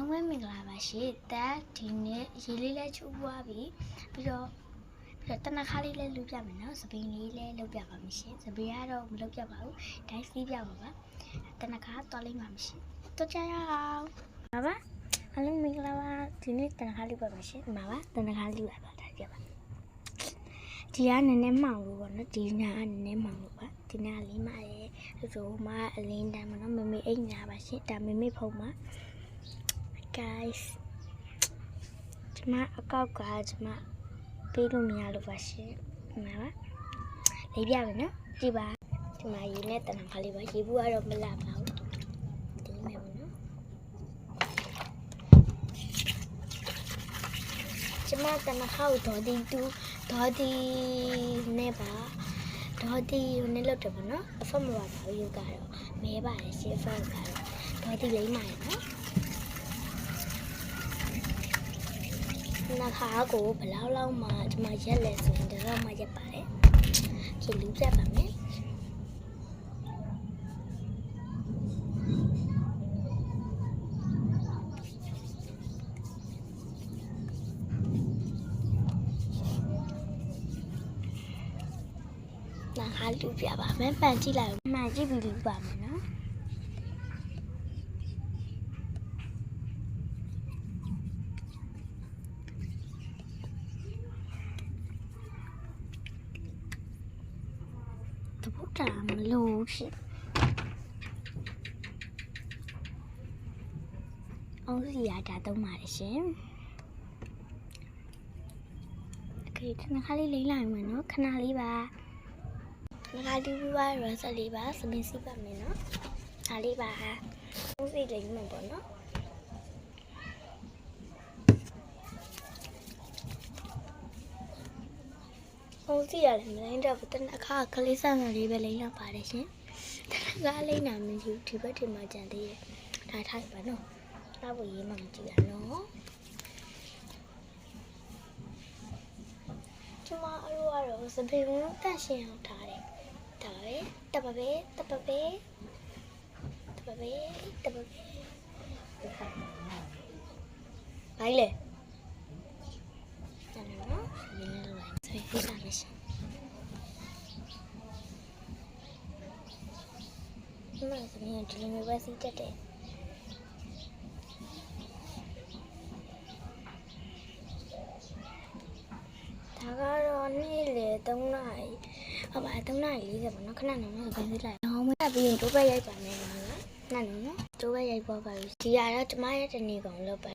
လုံးပဲမင်္ဂလာပါရှင်တက်ဒီနေ့ရေလေးလဲချိုးပွားပြီးတော့တနခါလေးလဲလုပ်ပြမယ်နော်စပင်းလေးလဲလုပ်ပြပါမယ်ရှင်စပင်းကတော့မလုပ်ပြပါဘူးဒိုင်းစီးပြပါပါတနခါတော်လေးပါမယ်ရှင်တော့ကြရအောင်ပါပါအားလုံးမင်္ဂလာပါဒီနေ့တနခါလေးပါမယ်ရှင်ပါပါတနခါလေးပါဒါပြပါဒီကနည်းနည်းမှောင်လို့ပေါ့နော်ဒီနာကနည်းနည်းမှောင်လို့ပါဒီနာလေးမှရဲ့ဆိုမှအလင်းတန်းမနော်မမေအိတ်ညာပါရှင်ဒါမမေဖုံးမှာguys ဒီမှာအကောက်ကဒီမှာပေးလို့မရလို့ပါရှင်ဒီမှာပါလေးပြမယ်နော်ကြည့်ပါဒီမှာရေနဲ့တနခါလေးပါရေဘူးကတော့မလာပါဘူးဒီမဲ့ပေါ့နော်ဒီမှာတနခါကိုဒေါ်ဒီနဲ့ပါဒေါ်ဒီနဲ့လောက်တယ်ပေါ့နော်အဖက်မပါဘူးယူကတော့မဲပါရဲ့ရှေ့ဖက်ကတော့ဒေါ်ဒီလိမ့်ပါရဲ့နော်နာခါကိုဘလောက်လောက်မှဒီမှာရက်လဲဆိုရင်တော့မှရက်ပါတယ်ဒီလူပြပါမယ်နာခါလူပြပါမယ်ပန်ကြည့်လိုက်မှန်ကြည့်ပြီးလူပါမယ်နော်ဘုဒ္ဓမလို့ဖြစ်အောင်စီရတာသုံးပါတယ်ရှင်โอเคခဏခါလေးလိမ့်လိုက်မယ်နော်ခဏလေးပါခဏလေးပြီးပါရစလေးပါစပင်းစီပါမယ်နော်အားလေးပါအောင်စီလိမ့်မယ်ပေါ့နော်အောင်စီရတယ်မလိမ့်တော့တနအခါကလေးဆန်လေးပဲလိမ့်ရပါတယ်ရှင်တနကလိမ့်နာမယူဒီဘက်ဒီမှာကြံသေးတယ်ဒါထားပါနော်တော့ဘရေးမှမကြည့်ရနော်ကျမအလိုကတော့စပင်းကိုတန့်ရှင်းအောင်ထားတယ်ဒါပဲတပပဲဘိုင်လေနော်မင်းလည်းလိုက်ဆွဲပေးပါမယ်ရှင်ဒီမှာစပင်းဒီလိုမျိုးပဲစီးတက်တယ်ဒါကတော့နေ့လေ3နာရီဟုတ်ပါ3နာရီ40ပေါ့နော်ခဏနေတော့ပြန်ပြလိုက်အောင်မပြီးရင်တိုးပဲရိုက်ပါမယ်နော်နော်ကျိုးပဲရိုက်ပေါ်ပါပြီဒီကတော့ကျမရဲ့တနေ့ကောင်လောက်ပါ